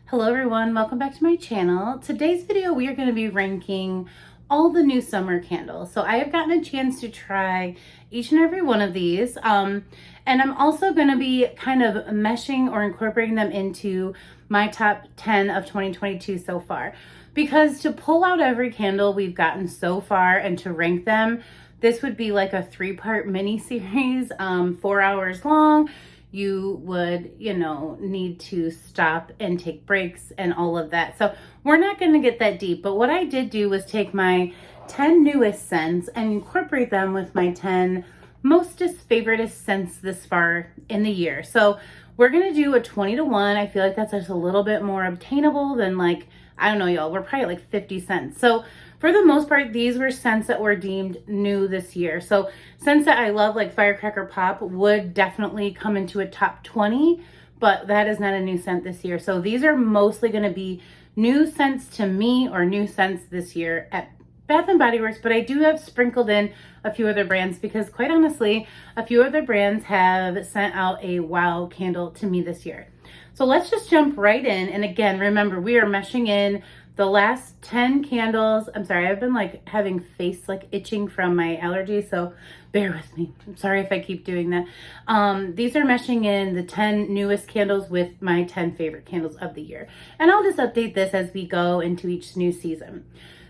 Hello everyone, welcome back to my channel. Today's video we are going to be ranking all the new summer candles. So I have gotten a chance to try each and every one of these and I'm also going to be kind of meshing or incorporating them into my top 10 of 2022 so far. Because to pull out every candle we've gotten so far and to rank them, this would be like a 3-part mini series, 4 hours long. You would, need to stop and take breaks and all of that. So we're not going to get that deep. But what I did do was take my 10 newest scents and incorporate them with my 10 mostest favoriteest scents this far in the year. So we're going to do a 20-to-1. I feel like that's just a little bit more obtainable than like, I don't know, y'all, we're probably at like 50 cents. So for the most part, these were scents that were deemed new this year. So scents that I love, like Firecracker Pop, would definitely come into a top 20, but that is not a new scent this year. So these are mostly going to be new scents to me or new scents this year at Bath and Body Works, but I do have sprinkled in a few other brands because quite honestly, a few other brands have sent out a wow candle to me this year. So let's just jump right in. And again, remember, we are meshing in the last 10 candles. I'm sorry, I've been like having face like itching from my allergy, so bear with me. I'm sorry if I keep doing that. These are meshing in the 10 newest candles with my 10 favorite candles of the year. And I'll just update this as we go into each new season.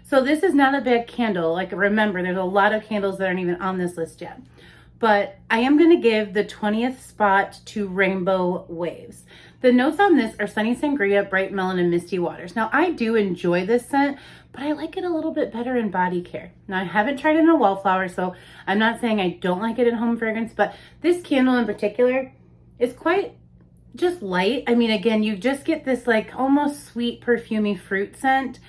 So this is not a bad candle. Like, remember, there's a lot of candles that aren't even on this list yet. But I am going to give the 20th spot to Rainbow Waves. The notes on this are Sunny Sangria, Bright Melon, and Misty Waters. Now, I do enjoy this scent, but I like it a little bit better in body care. Now, I haven't tried it in a wallflower, so I'm not saying I don't like it in home fragrance, but this candle in particular is quite just light. I mean, again, you just get this like almost sweet, perfumey fruit scent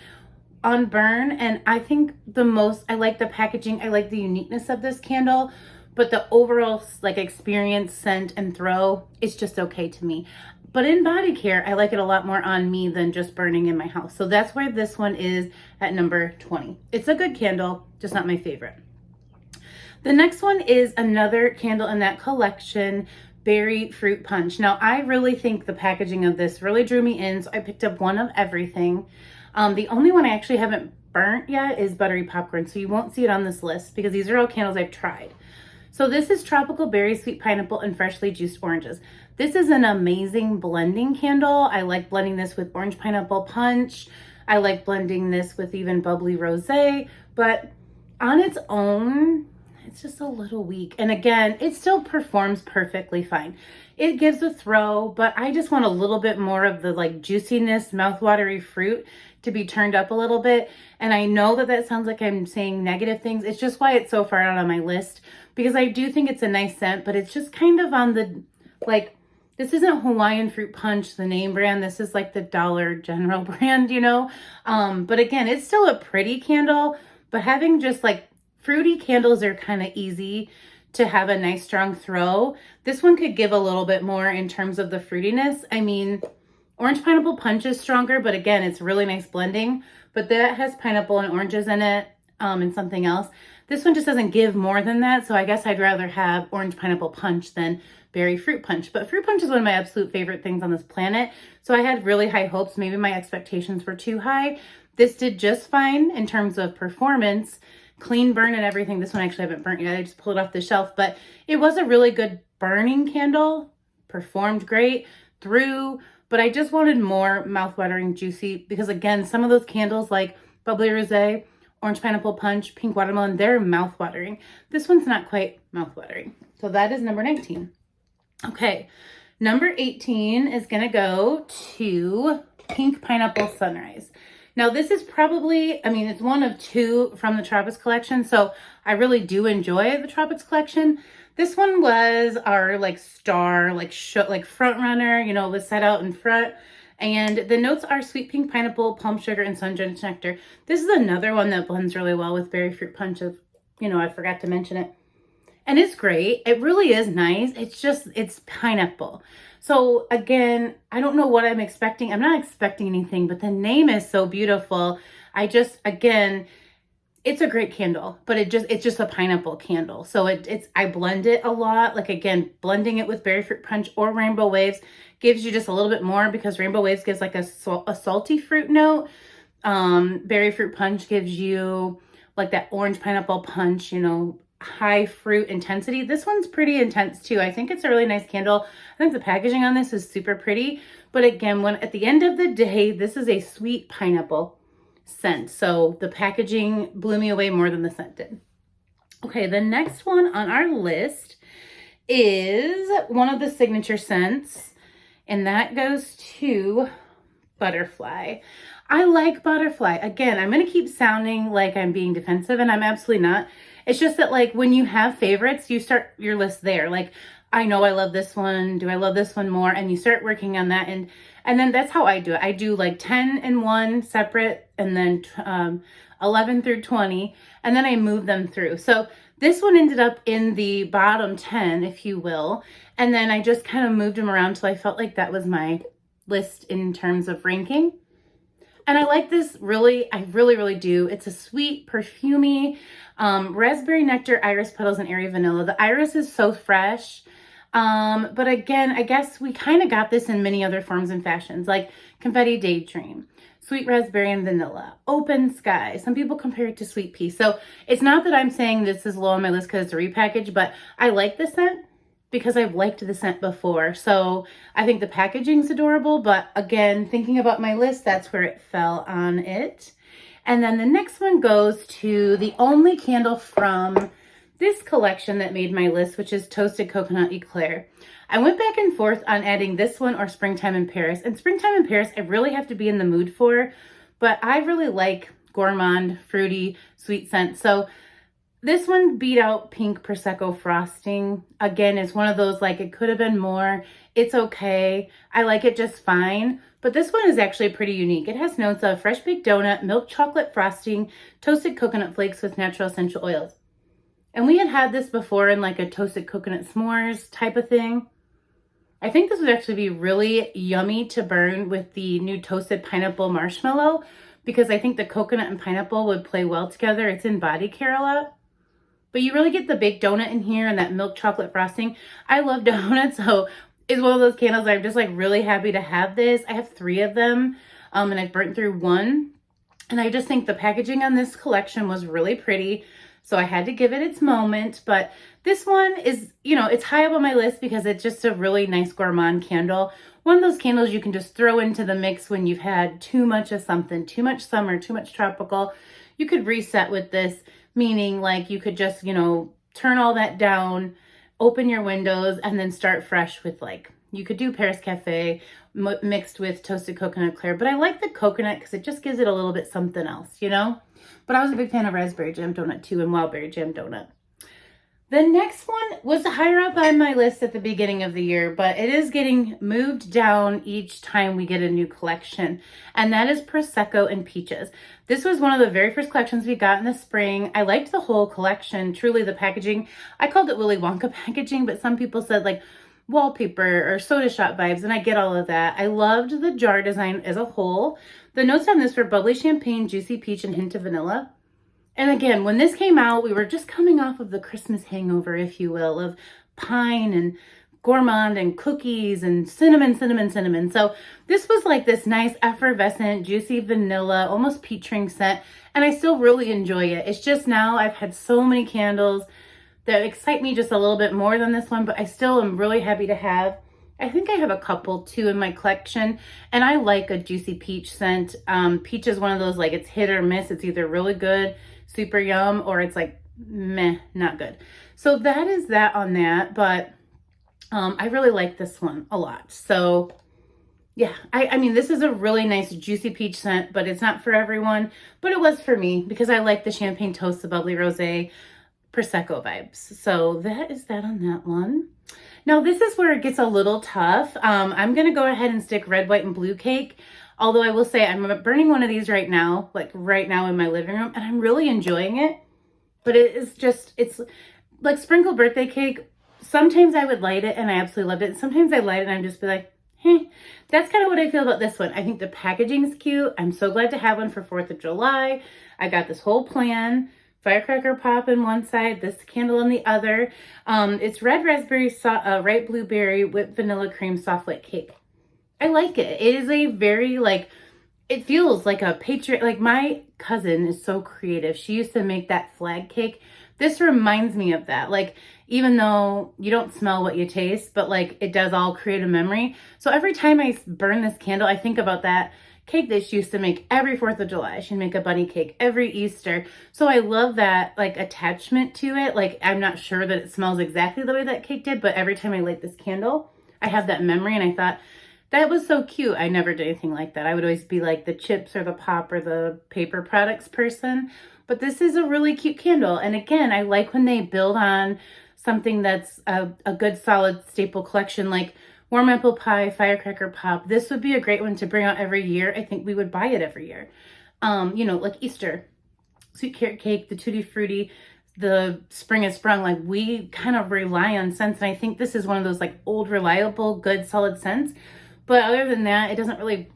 on burn, and I think I like the packaging, I like the uniqueness of this candle, but the overall like experience, scent, and throw, it's just okay to me. But in body care, I like it a lot more on me than just burning in my house. So that's why this one is at number 20. It's a good candle, just not my favorite. The next one is another candle in that collection, Berry Fruit Punch. Now, I really think the packaging of this really drew me in, so I picked up one of everything. The only one I actually haven't burnt yet is Buttery Popcorn, so you won't see it on this list because these are all candles I've tried. So this is Tropical Berry, Sweet Pineapple, and Freshly Juiced Oranges. This is an amazing blending candle. I like blending this with Orange Pineapple Punch. I like blending this with even Bubbly Rosé, but on its own, it's just a little weak. And again, it still performs perfectly fine. It gives a throw, but I just want a little bit more of the like juiciness, mouthwatery fruit to be turned up a little bit. And I know that that sounds like I'm saying negative things. It's just why it's so far out on my list, because I do think it's a nice scent, but it's just kind of on the, like, this isn't Hawaiian Fruit Punch, the name brand. This is like the Dollar General brand, But again, it's still a pretty candle, but having just like fruity candles are kind of easy to have a nice strong throw. This one could give a little bit more in terms of the fruitiness. I mean, Orange Pineapple Punch is stronger, but again, it's really nice blending. But that has pineapple and oranges in it and something else. This one just doesn't give more than that, so I guess I'd rather have Orange Pineapple Punch than Berry Fruit Punch. But Fruit Punch is one of my absolute favorite things on this planet, so I had really high hopes. Maybe my expectations were too high. This did just fine in terms of performance, clean burn and everything. This one actually I haven't burnt yet. I just pulled it off the shelf, but it was a really good burning candle. Performed great, through, but I just wanted more mouthwatering, juicy, because again, some of those candles like Bubbly Rosé, Orange Pineapple Punch, Pink Watermelon, they're mouthwatering. This one's not quite mouthwatering. So that is number 19. Okay, number 18 is gonna go to Pink Pineapple Sunrise. Now this is probably, it's one of two from the Tropics collection, so I really do enjoy the Tropics collection. This one was our like star, like front runner, was set out in front. And the notes are sweet pink pineapple, palm sugar, and sun-drenched nectar. This is another one that blends really well with Berry Fruit Punch. I forgot to mention it. And it's great. It really is nice. It's pineapple. So again, I don't know what I'm expecting. I'm not expecting anything, but the name is so beautiful. Again, it's a great candle, but it's just a pineapple candle. So I blend it a lot. Like again, blending it with berry fruit punch or rainbow waves gives you just a little bit more, because rainbow waves gives like a salty fruit note. Berry fruit punch gives you like that orange pineapple punch, you know, high fruit intensity. This one's pretty intense too. I think it's a really nice candle. I think the packaging on this is super pretty. But again, when at the end of the day, this is a sweet pineapple scent. So the packaging blew me away more than the scent did. Okay, the next one on our list is one of the signature scents, and that goes to Butterfly. I like Butterfly. Again, I'm going to keep sounding like I'm being defensive, and I'm absolutely not. It's just that like when you have favorites, you start your list there. Like, I know I love this one. Do I love this one more? And you start working on that. And then that's how I do it. I do like 10 and 1 separate, and then 11 through 20. And then I move them through. So this one ended up in the bottom 10, if you will. And then I just kind of moved them around till I felt like that was my list in terms of ranking. And I like this really, I really do. It's a sweet, perfumey, raspberry nectar, iris petals, and airy vanilla. The iris is so fresh. But again, I guess we kind of got this in many other forms and fashions, like confetti daydream, sweet raspberry and vanilla, open sky. Some people compare it to sweet pea. So it's not that I'm saying this is low on my list because it's a repackage, but I like the scent because I've liked the scent before. So I think the packaging's adorable, but again, thinking about my list, that's where it fell on it. And then the next one goes to the only candle from this collection that made my list, which is Toasted Coconut Eclair. I went back and forth on adding this one or Springtime in Paris. And Springtime in Paris, I really have to be in the mood for, but I really like gourmand, fruity, sweet scent. So this one beat out Pink Prosecco Frosting. Again, it's one of those, like, it could have been more. It's okay. I like it just fine. But this one is actually pretty unique. It has notes of fresh baked donut, milk chocolate frosting, toasted coconut flakes with natural essential oils. And we had this before in like a toasted coconut s'mores type of thing. I think this would actually be really yummy to burn with the new toasted pineapple marshmallow, because I think the coconut and pineapple would play well together. It's in body care a lot. But you really get the baked donut in here and that milk chocolate frosting. I love donuts, so it's one of those candles I'm just like really happy to have this. I have 3 of them, and I've burnt through 1. And I just think the packaging on this collection was really pretty. So I had to give it its moment. But this one is, you know, it's high up on my list because it's just a really nice gourmand candle. One of those candles you can just throw into the mix when you've had too much of something, too much summer, too much tropical. You could reset with this, meaning like you could just, you know, turn all that down, open your windows, and then start fresh with like, you could do Paris Cafe mixed with Toasted Coconut Eclair. But I like the coconut because it just gives it a little bit something else, you know? But I was a big fan of Raspberry Jam Donut too, and Wildberry Jam Donut. The next one was higher up on my list at the beginning of the year, but it is getting moved down each time we get a new collection. And that is Prosecco and Peaches. This was one of the very first collections we got in the spring. I liked the whole collection, truly the packaging. I called it Willy Wonka packaging, but some people said like wallpaper or soda shop vibes, and I get all of that. I loved the jar design as a whole. The notes on this were bubbly champagne, juicy peach, and hint of vanilla. And again, when this came out, we were just coming off of the Christmas hangover, if you will, of pine and gourmand and cookies and cinnamon. So this was like this nice effervescent, juicy vanilla, almost peach ring scent. And I still really enjoy it. It's just now I've had so many candles that excite me just a little bit more than this one, but I still am really happy to have. I think I have a couple too in my collection, and I like a juicy peach scent. Peach is one of those, like, it's hit or miss. It's either really good, super yum, or it's like meh, not good. So that is that on that, but I really like this one a lot. So yeah, I mean, this is a really nice juicy peach scent, but it's not for everyone, but it was for me because I like the champagne toast, the bubbly rosé, Prosecco vibes. So that is that on that one. Now this is where it gets a little tough. I'm going to go ahead and stick red, white, and blue cake. Although I will say I'm burning one of these right now, like right now in my living room, and I'm really enjoying it. But it is just, it's like sprinkled birthday cake. Sometimes I would light it and I absolutely loved it. Sometimes I light it and I'm just be like, hey, that's kind of what I feel about this one. I think the packaging is cute. I'm so glad to have one for 4th of July. I got this whole plan Firecracker Pop in one side, this candle on the other. It's red raspberry, ripe blueberry, whipped vanilla cream soft white cake. I like it. It is a very like, it feels like a patriot. Like my cousin is so creative. She used to make that flag cake. This reminds me of that. Like, even though you don't smell what you taste, but like it does all create a memory. So every time I burn this candle, I think about that cake that she used to make every 4th of July. She'd make a bunny cake every Easter. So I love that like attachment to it. Like, I'm not sure that it smells exactly the way that cake did, but every time I light this candle, I have that memory. And I thought that was so cute. I never did anything like that. I would always be like the chips or the pop or the paper products person. But this is a really cute candle. And again, I like when they build on something that's a good solid staple collection, like warm apple pie, Firecracker Pop. This would be a great one to bring out every year. I think we would buy it every year. You know, like Easter, sweet carrot cake, the Tutti Frutti, the Spring is Sprung. Like, we kind of rely on scents. And I think this is one of those like old, reliable, good, solid scents. But other than that, it doesn't really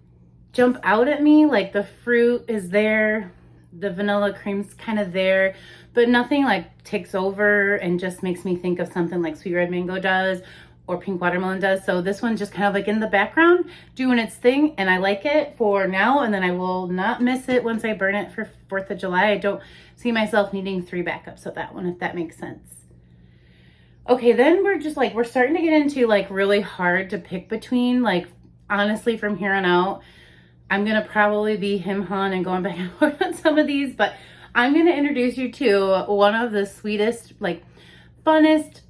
jump out at me. Like, the fruit is there, the vanilla cream's kind of there, but nothing like takes over and just makes me think of something like Sweet Red Mango does or Pink Watermelon does. So this one's just kind of like in the background doing its thing, and I like it for now, and then I will not miss it once I burn it for 4th of July. I don't see myself needing 3 backups of that one, if that makes sense. Okay, then we're just like, we're starting to get into like really hard to pick between. Like, honestly, from here on out, I'm going to probably be him-hawing and going back and forth on some of these, but I'm going to introduce you to one of the sweetest, like funnest,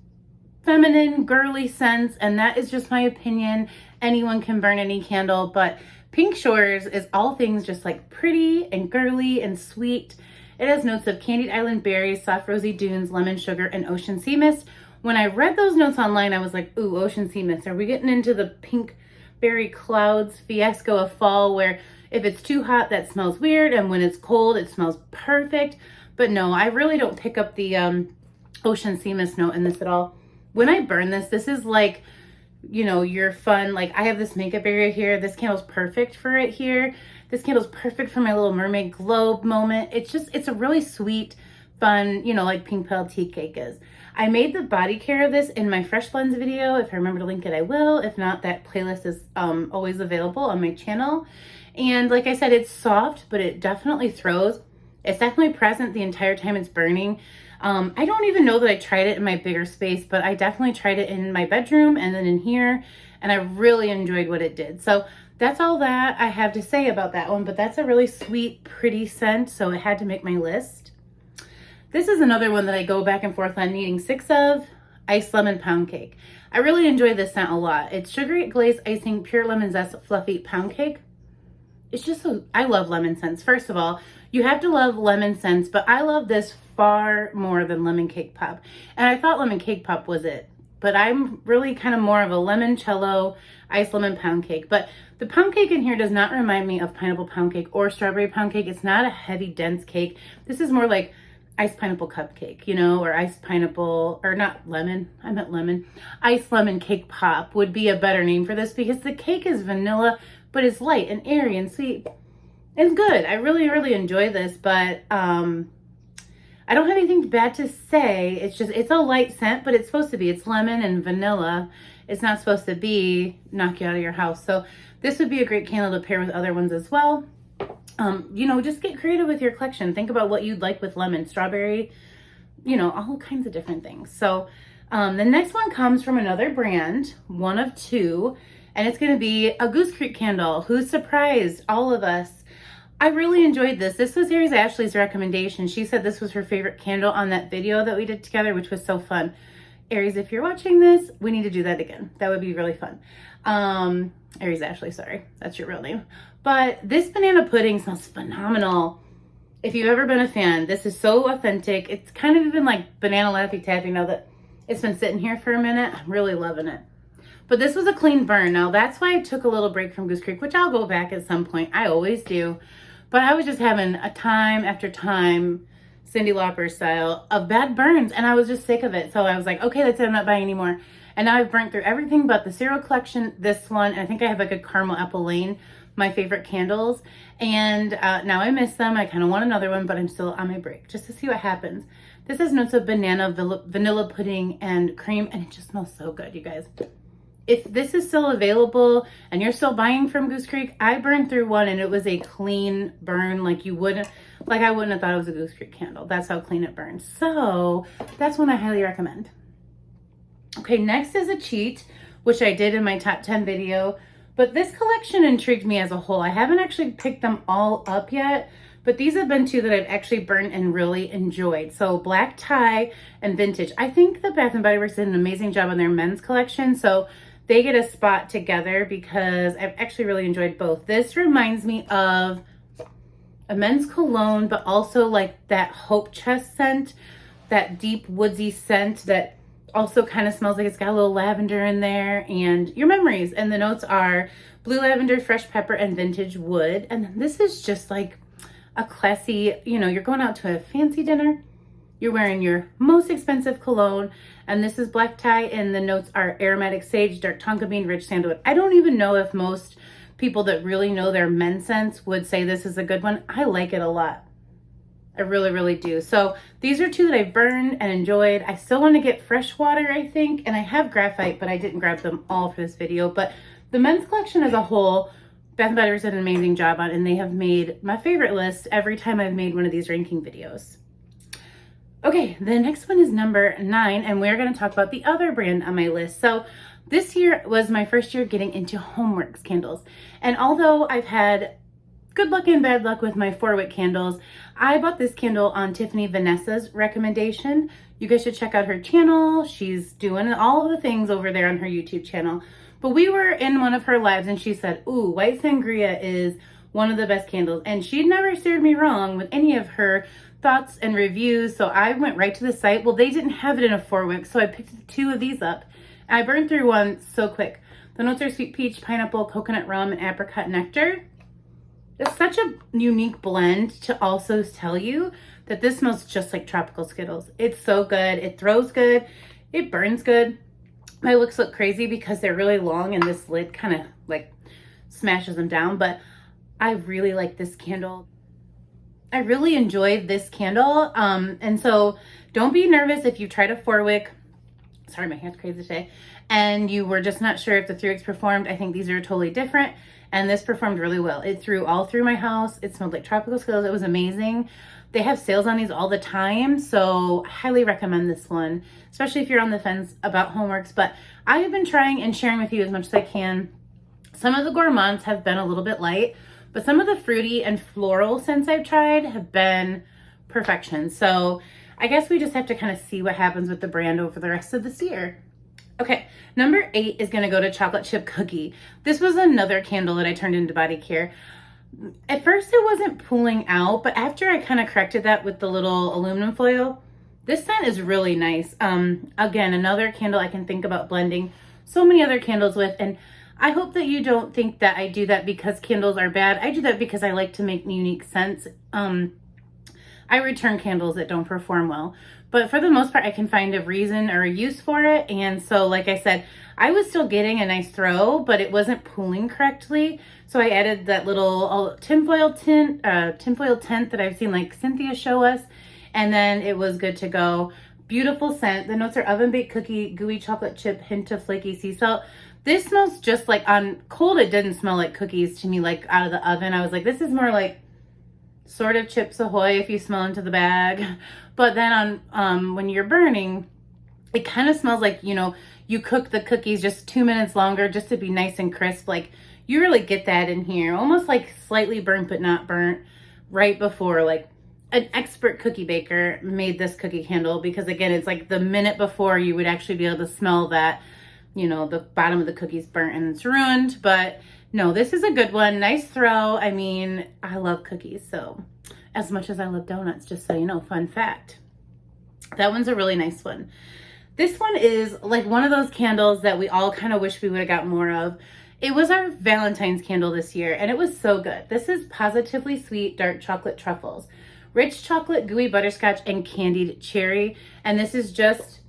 feminine, girly scents, and that is just my opinion. Anyone can burn any candle, but Pink Shores is all things just like pretty and girly and sweet. It has notes of candied island berries, soft rosy dunes, lemon sugar, and ocean sea mist. When I read those notes online, I was like, ooh, ocean sea mist. Are we getting into the pink berry clouds fiasco of fall, where if it's too hot, that smells weird, and when it's cold, it smells perfect? But no, I really don't pick up the ocean sea mist note in this at all. When I burn this, this is like, you know, your fun, like I have this makeup area here. This candle's perfect for it here. This candle's perfect for my little mermaid globe moment. It's just, it's a really sweet, fun, you know, like pink pearl tea cake is. I made the body care of this in my Fresh Blends video. If I remember to link it, I will. If not, that playlist is always available on my channel. And like I said, it's soft, but it definitely throws. It's definitely present the entire time it's burning. I don't even know that I tried it in my bigger space, but I definitely tried it in my bedroom and then in here, and I really enjoyed what it did. So that's all that I have to say about that one, but that's a really sweet, pretty scent, so it had to make my list. This is another one that I go back and forth on needing 6 of, iced lemon pound cake. I really enjoy this scent a lot. It's sugary glazed icing, pure lemon zest, fluffy pound cake. It's just so, I love lemon scents. First of all, you have to love lemon scents, but I love this far more than lemon cake pop. And I thought lemon cake pop was it, but I'm really kind of more of a limoncello iced lemon pound cake. But the pound cake in here does not remind me of pineapple pound cake or strawberry pound cake. It's not a heavy, dense cake. This is more like iced pineapple cupcake, you know, or iced pineapple, or not lemon, I meant lemon. Iced lemon cake pop would be a better name for this, because the cake is vanilla, but it's light and airy and sweet. It's good. I really, really enjoy this, but I don't have anything bad to say. It's just, it's a light scent, but it's supposed to be. It's lemon and vanilla. It's not supposed to be knock you out of your house. So this would be a great candle to pair with other ones as well. You know, just get creative with your collection. Think about what you'd like with lemon, strawberry, you know, all kinds of different things. So the next one comes from another brand, one of two, and it's going to be a Goose Creek candle. Who surprised all of us? I really enjoyed this. This was Aries Ashley's recommendation. She said this was her favorite candle on that video that we did together, which was so fun. Aries, if you're watching this, we need to do that again. That would be really fun. Aries Ashley, sorry. That's your real name. But this banana pudding smells phenomenal. If you've ever been a fan, this is so authentic. It's kind of even like banana Laffy Taffy now that it's been sitting here for a minute. I'm really loving it. But this was a clean burn. Now, that's why I took a little break from Goose Creek, which I'll go back at some point. I always do. But I was just having a time after time, Cyndi Lauper style, of bad burns. And I was just sick of it. So I was like, okay, that's it. I'm not buying anymore. And now I've burnt through everything but the cereal collection, this one. And I think I have like a caramel apple lane. my favorite candles. And now I miss them. I kind of want another one, but I'm still on my break just to see what happens. This has notes of banana, vanilla pudding, and cream, and it just smells so good, you guys. If this is still available and you're still buying from Goose Creek, I burned through one and it was a clean burn. Like I wouldn't have thought it was a Goose Creek candle. That's how clean it burns. So that's one I highly recommend. Okay, next is a cheat, which I did in my top 10 video, but this collection intrigued me as a whole. I haven't actually picked them all up yet, but these have been two that I've actually burned and really enjoyed. So black tie and vintage. I think the Bath & Body Works did an amazing job on their men's collection, so they get a spot together because I've actually really enjoyed both. This reminds me of a men's cologne, but also like that Hope Chest scent, that deep woodsy scent that also kind of smells like it's got a little lavender in there, and your memories. And the notes are blue lavender, fresh pepper, and vintage wood. And then this is just like a classy, you know, you're going out to a fancy dinner, you're wearing your most expensive cologne, and this is black tie, and the notes are aromatic sage, dark tonka bean, rich sandalwood. I don't even know if most people that really know their men's scents would say this is a good one. I like it a lot. I really, really do. So these are two that I've burned and enjoyed. I still want to get fresh water, I think, and I have graphite, but I didn't grab them all for this video. But the men's collection as a whole, Bath & Body Works did an amazing job on, and they have made my favorite list every time I've made one of these ranking videos. Okay, the next one is number 9, and we're going to talk about the other brand on my list. So this year was my first year getting into Homeworks candles, and although I've had good luck and bad luck with my 4-wick candles, I bought this candle on Tiffany Vanessa's recommendation. You guys should check out her channel. She's doing all of the things over there on her YouTube channel. But we were in one of her lives and she said, ooh, white sangria is one of the best candles. And she'd never steered me wrong with any of her thoughts and reviews. So I went right to the site. Well, they didn't have it in a 4-wick, so I picked 2 of these up. I burned through one so quick. The notes are sweet peach, pineapple, coconut rum, and apricot nectar. It's such a unique blend to also tell you that this smells just like tropical Skittles. It's so good. It throws good. It burns good. My wicks look crazy because they're really long and this lid kind of like smashes them down, but I really like this candle. I really enjoyed this candle. And so don't be nervous if you tried a 4-wick. Sorry, my hand's crazy today. And you were just not sure if the 3-wicks performed. I think these are totally different. And this performed really well. It threw all through my house. It smelled like tropical Skittles. It was amazing. They have sales on these all the time, so I highly recommend this one, especially if you're on the fence about Homeworks. But I have been trying and sharing with you as much as I can. Some of the gourmands have been a little bit light, but some of the fruity and floral scents I've tried have been perfection. So I guess we just have to kind of see what happens with the brand over the rest of this year. Okay, number 8 is going to go to Chocolate Chip Cookie. This was another candle that I turned into body care. At first it wasn't pulling out, but after I kind of corrected that with the little aluminum foil, this scent is really nice. Again, another candle I can think about blending so many other candles with, and I hope that you don't think that I do that because candles are bad. I do that because I like to make unique scents. I return candles that don't perform well, but for the most part, I can find a reason or a use for it. And so, like I said, I was still getting a nice throw, but it wasn't pooling correctly. So I added that little tinfoil tent that I've seen like Cynthia show us. And then it was good to go. Beautiful scent. The notes are oven baked cookie, gooey chocolate chip, hint of flaky sea salt. This smells just like, on cold, it didn't smell like cookies to me, like out of the oven. I was like, this is more like sort of Chips Ahoy if you smell into the bag. But then on when you're burning, it kind of smells like, you know, you cook the cookies just 2 minutes longer just to be nice and crisp. Like you really get that in here, almost like slightly burnt but not burnt right before. Like an expert cookie baker made this cookie candle, because again, it's like the minute before you would actually be able to smell that, you know, the bottom of the cookie's burnt and it's ruined. But no, this is a good one. Nice throw. I mean, I love cookies, so as much as I love donuts, just so you know, fun fact. That one's a really nice one. This one is like one of those candles that we all kind of wish we would have got more of. It was our Valentine's candle this year, and it was so good. This is Positively Sweet Dark Chocolate Truffles. Rich chocolate, gooey butterscotch, and candied cherry. And this is just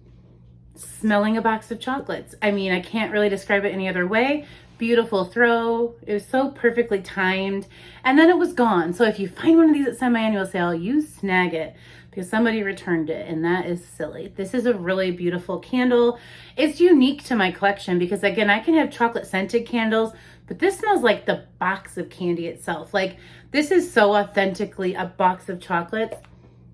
smelling a box of chocolates. I mean, I can't really describe it any other way. beautiful throw. It was so perfectly timed. And then it was gone. So if you find one of these at semi-annual sale, you snag it because somebody returned it, and that is silly. This is a really beautiful candle. It's unique to my collection because, again, I can have chocolate scented candles, but this smells like the box of candy itself. Like, this is so authentically a box of chocolates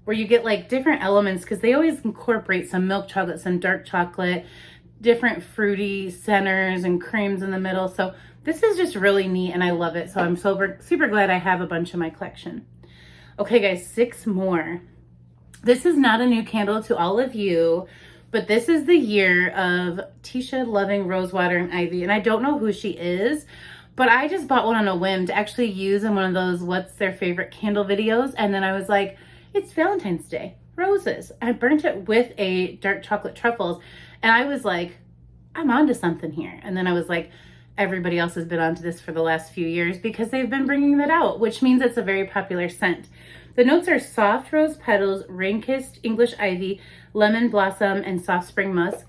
where you get like different elements because they always incorporate some milk chocolate, some dark chocolate, different fruity centers and creams in the middle. So this is just really neat and I love it. So I'm super glad I have a bunch in my collection. Okay guys, 6 more. This is not a new candle to all of you, but this is the year of Teesha loving Rosewater and Ivy. And I don't know who she is, but I just bought one on a whim to actually use in one of those what's their favorite candle videos. And then I was like, it's Valentine's Day, roses. I burnt it with a dark chocolate truffles. And I was like, I'm onto something here. And then I was like, everybody else has been onto this for the last few years because they've been bringing that out, which means it's a very popular scent. The notes are soft rose petals, rain-kissed English ivy, lemon blossom, and soft spring musk.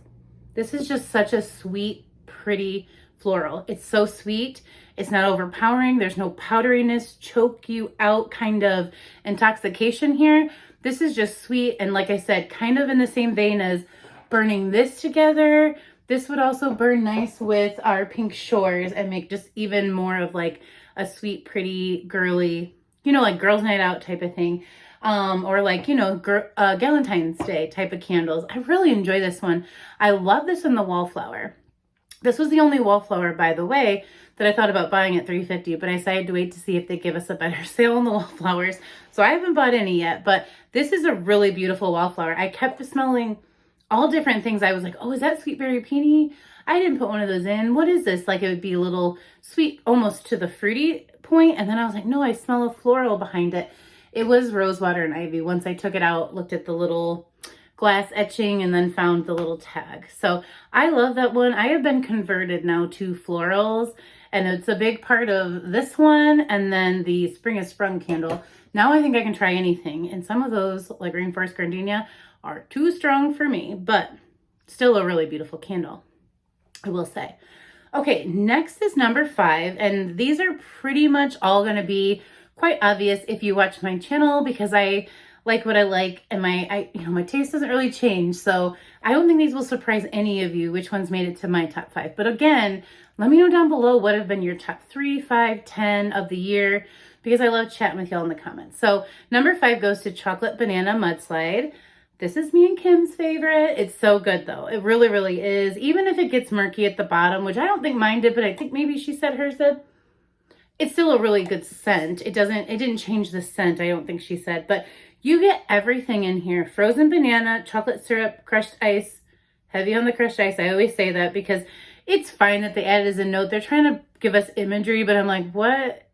This is just such a sweet, pretty floral. It's so sweet. It's not overpowering. There's no powderiness, choke you out kind of intoxication here. This is just sweet. And like I said, kind of in the same vein as burning this together. This would also burn nice with our pink shores and make just even more of like a sweet, pretty, girly, you know, like girls' night out type of thing. Or like, you know, Galentine's Day type of candles. I really enjoy this one. I love this in the wallflower. This was the only wallflower, by the way, that I thought about buying at $3.50, but I decided to wait to see if they give us a better sale on the wallflowers. So I haven't bought any yet, but this is a really beautiful wallflower. I kept smelling all different things. I was like, oh, is that sweet berry peony? I didn't put one of those in. What is this? Like it would be a little sweet, almost to the fruity point. And then I was like, no, I smell a floral behind it. It was Rosewater and Ivy. Once I took it out, looked at the little glass etching and then found the little tag. So I love that one. I have been converted now to florals and it's a big part of this one and then the Spring is Sprung candle. Now I think I can try anything. And some of those, like Rainforest Gardenia, are too strong for me, but still a really beautiful candle, I will say. Okay, next is number 5, and these are pretty much all going to be quite obvious if you watch my channel because I like what I like and my taste doesn't really change. So I don't think these will surprise any of you which ones made it to my top 5. But again, let me know down below what have been your top 3, 5, 10 of the year because I love chatting with y'all in the comments. So number 5 goes to Chocolate Banana Mudslide. This is me and Kim's favorite. It's so good though. It really, really is. Even if it gets murky at the bottom, which I don't think mine did, but I think maybe she said hers did. It's still a really good scent. It didn't change the scent, I don't think she said, but you get everything in here. Frozen banana, chocolate syrup, crushed ice, heavy on the crushed ice. I always say that because it's fine that they added as a note. They're trying to give us imagery, but I'm like, what?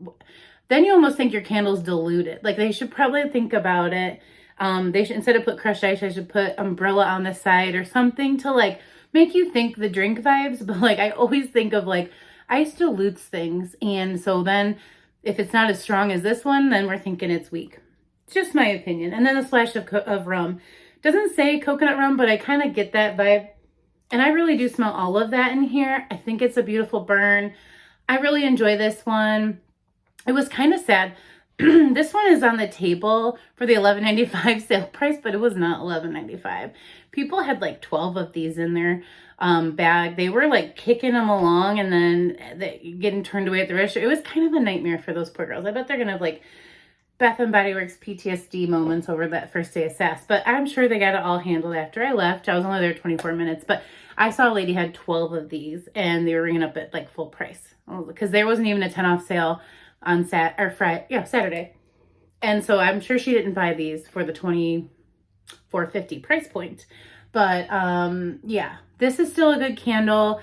Then you almost think your candle's diluted. Like they should probably think about it. They should, instead of put crushed ice, I should put umbrella on the side or something to like make you think the drink vibes. But like, I always think of like ice dilutes things. And so then if it's not as strong as this one, then we're thinking it's weak. It's just my opinion. And then a splash of rum. Doesn't say coconut rum, but I kind of get that vibe. And I really do smell all of that in here. I think it's a beautiful burn. I really enjoy this one. It was kind of sad. This one is on the table for the $11.95 sale price, but it was not $11.95. People had like 12 of these in their bag. They were like kicking them along and then getting turned away at the register. It was kind of a nightmare for those poor girls. I bet they're going to have like Bath and Body Works PTSD moments over that first day of SAS, but I'm sure they got it all handled after I left. I was only there 24 minutes, but I saw a lady had 12 of these and they were ringing up at like full price because there wasn't even a 10 off sale on Saturday. And so I'm sure she didn't buy these for the $24.50 price point. But yeah, this is still a good candle.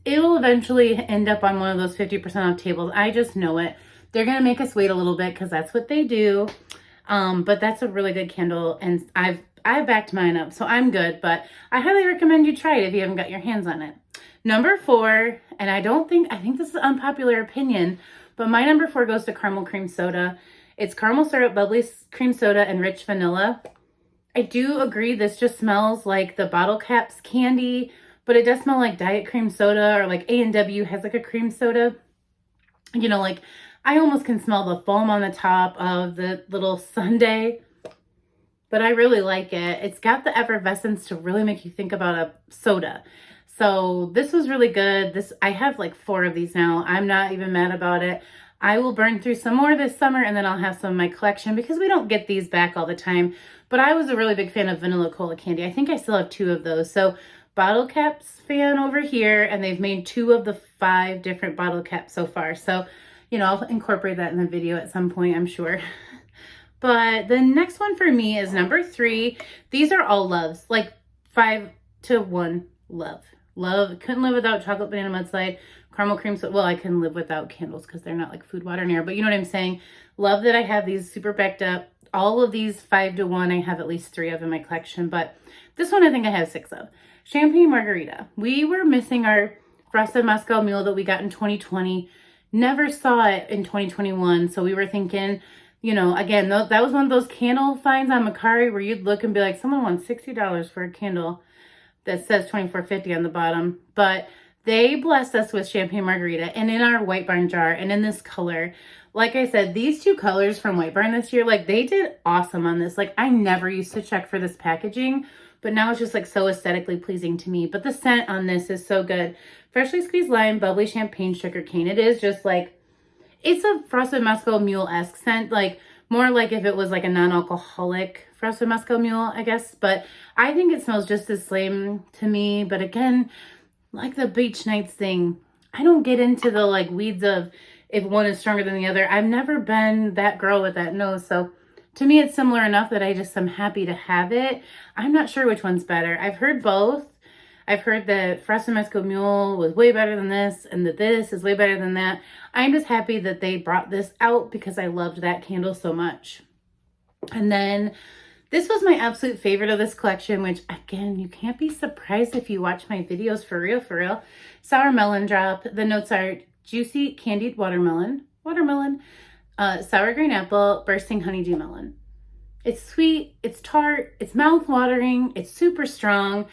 It'll eventually end up on one of those 50% off tables. I just know it. They're going to make us wait a little bit because that's what they do. But that's a really good candle. And I've backed mine up, so I'm good. But I highly recommend you try it if you haven't got your hands on it. Number 4, and I think this is an unpopular opinion, but my number 4 goes to caramel cream soda. It's caramel syrup, bubbly cream soda, and rich vanilla. I do agree this just smells like the bottle caps candy, but it does smell like diet cream soda, or like A&W has like a cream soda. You know, like I almost can smell the foam on the top of the little sundae, but I really like it. It's got the effervescence to really make you think about a soda. So this was really good. I have like 4 of these now. I'm not even mad about it. I will burn through some more this summer, and then I'll have some in my collection because we don't get these back all the time. But I was a really big fan of vanilla cola candy. I think I still have 2 of those. So bottle caps fan over here, and they've made 2 of the 5 different bottle caps so far. So, you know, I'll incorporate that in the video at some point, I'm sure. But the next one for me is number 3. These are all loves, like 5 to 1 love. Love, couldn't live without chocolate banana mudslide, caramel cream. So, well, I can live without candles because they're not like food, water, and air. But you know what I'm saying? Love that I have these super backed up. All of these 5 to 1, I have at least 3 of in my collection. But this one I think I have 6 of. Champagne Margarita. We were missing our frosted Moscow Mule that we got in 2020. Never saw it in 2021. So we were thinking, you know, again, that was one of those candle finds on Mercari where you'd look and be like, someone wants $60 for a candle that says $24.50 on the bottom. But they blessed us with Champagne Margarita, and in our whitebarn jar, and in this color. Like I said, these 2 colors from whitebarn this year, like they did awesome on this. Like I never used to check for this packaging, but now it's just like so aesthetically pleasing to me. But the scent on this is so good. Freshly squeezed lime, bubbly champagne, sugar cane. It is just like, it's a frosted Moscow Mule-esque scent, like more like if it was like a non-alcoholic frosted Moscow Mule, I guess. But I think it smells just the same to me. But again, like the beach nights thing, I don't get into the like weeds of if one is stronger than the other. I've never been that girl with that nose. So to me, it's similar enough that I just am happy to have it. I'm not sure which one's better. I've heard both. I've heard that Frosted Moscow Mule was way better than this, and that this is way better than that. I'm just happy that they brought this out because I loved that candle so much. And then this was my absolute favorite of this collection, which again, you can't be surprised if you watch my videos for real, for real. Sour Melon Drop. The notes are juicy candied watermelon, sour green apple, bursting honeydew melon. It's sweet, it's tart, it's mouth-watering, it's super strong.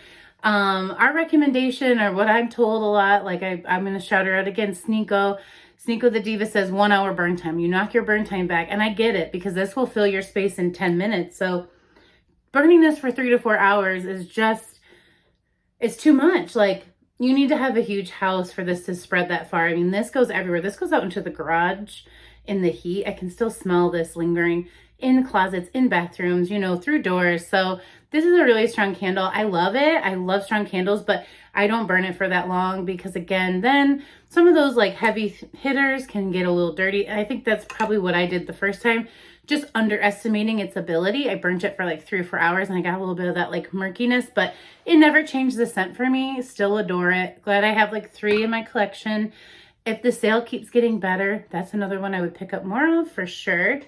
Our recommendation, or what I'm told a lot, like I'm going to shout her out again, Sneeko the Diva says 1 hour burn time. You knock your burn time back. And I get it, because this will fill your space in 10 minutes. So burning this for 3 to 4 hours is just, it's too much. Like, you need to have a huge house for this to spread that far. I mean, this goes everywhere. This goes out into the garage in the heat. I can still smell this lingering in closets, in bathrooms, you know, through doors. So this is a really strong candle. I love it. I love strong candles, but I don't burn it for that long because, again, then some of those like heavy hitters can get a little dirty. And I think that's probably what I did the first time, just underestimating its ability. I burnt it for like 3 or 4 hours and I got a little bit of that like murkiness, but it never changed the scent for me. Still adore it. Glad I have like 3 in my collection. If the sale keeps getting better, that's another one I would pick up more of for sure.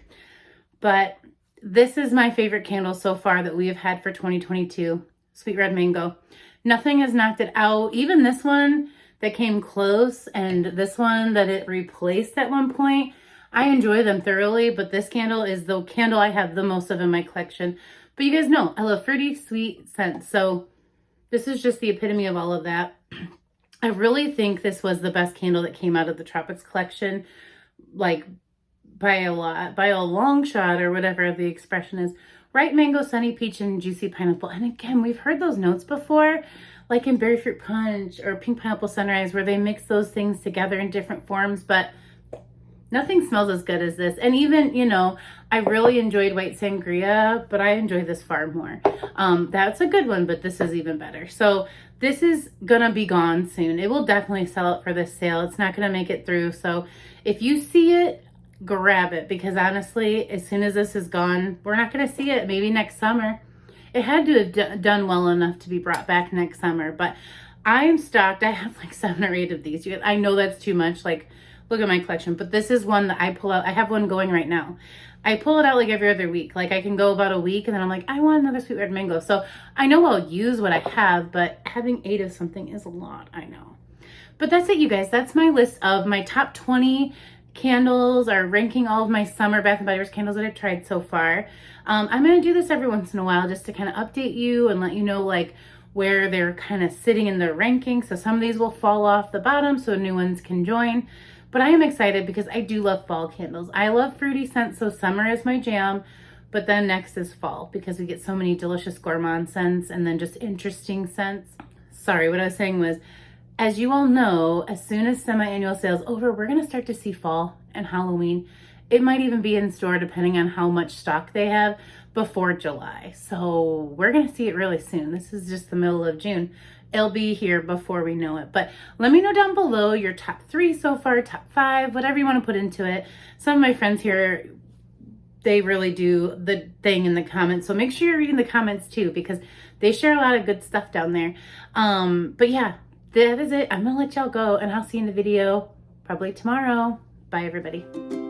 But this is my favorite candle so far that we have had for 2022. Sweet Red Mango. Nothing has knocked it out. Even this one that came close and this one that it replaced at one point, I enjoy them thoroughly, but this candle is the candle I have the most of in my collection. But you guys know, I love fruity, sweet scents. So this is just the epitome of all of that. I really think this was the best candle that came out of the Tropics collection, like by a lot, by a long shot, or whatever the expression is. Ripe mango, sunny peach, and juicy pineapple. And again, we've heard those notes before, like in berry fruit punch or pink pineapple sunrise, where they mix those things together in different forms, but nothing smells as good as this. And even, you know, I really enjoyed white sangria, but I enjoy this far more. That's a good one, but this is even better. So this is gonna be gone soon. It will definitely sell out for this sale. It's not gonna make it through. So if you see it, grab it, because honestly, as soon as this is gone, we're not going to see it maybe next summer. It had to have done well enough to be brought back next summer, but I am stocked. I have like 7 or 8 of these. You guys, I know that's too much. Like, look at my collection, but this is one that I pull out. I have one going right now. I pull it out like every other week. Like, I can go about a week and then I'm like, I want another Sweet Red Mango. So I know I'll use what I have, but having 8 of something is a lot. I know. But that's it, you guys. That's my list of my top 20 candles, or ranking all of my summer Bath & Body Works candles that I've tried so far. I'm going to do this every once in a while just to kind of update you and let you know like where they're kind of sitting in their ranking. So some of these will fall off the bottom so new ones can join. But I am excited because I do love fall candles. I love fruity scents, so summer is my jam. But then next is fall because we get so many delicious gourmand scents and then just interesting scents. Sorry, what I was saying was, as you all know, as soon as semi-annual sale's over, we're gonna start to see fall and Halloween. It might even be in store depending on how much stock they have before July. So we're gonna see it really soon. This is just the middle of June. It'll be here before we know it. But let me know down below your top 3 so far, top 5, whatever you want to put into it. Some of my friends here, they really do the thing in the comments. So make sure you're reading the comments too, because they share a lot of good stuff down there. But yeah, that is it. I'm gonna let y'all go and I'll see you in the video probably tomorrow. Bye everybody.